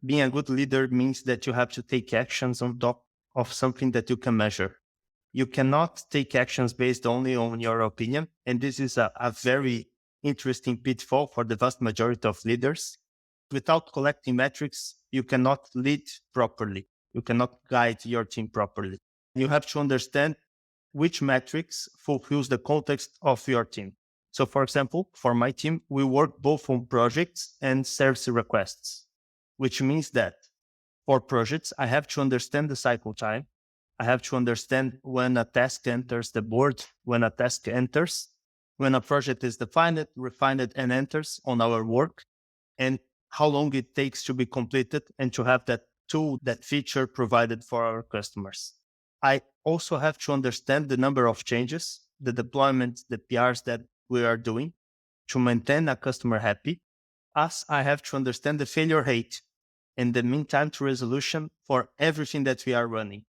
Being a good leader means that you have to take actions on top of something that you can measure. You cannot take actions based only on your opinion. And this is a very interesting pitfall for the vast majority of leaders. Without collecting metrics, you cannot lead properly. You cannot guide your team properly. You have to understand which metrics fulfills the context of your team. So for example, for my team, we work both on projects and service requests, which means that for projects, I have to understand the cycle time. I have to understand when a task enters the board, when a task enters, when a project is defined, refined, and enters on our work, and how long it takes to be completed and to have that tool, that feature provided for our customers. I also have to understand the number of changes, the deployments, the PRs that we are doing to maintain a customer happy, as I have to understand the failure rate and the mean time to resolution for everything that we are running.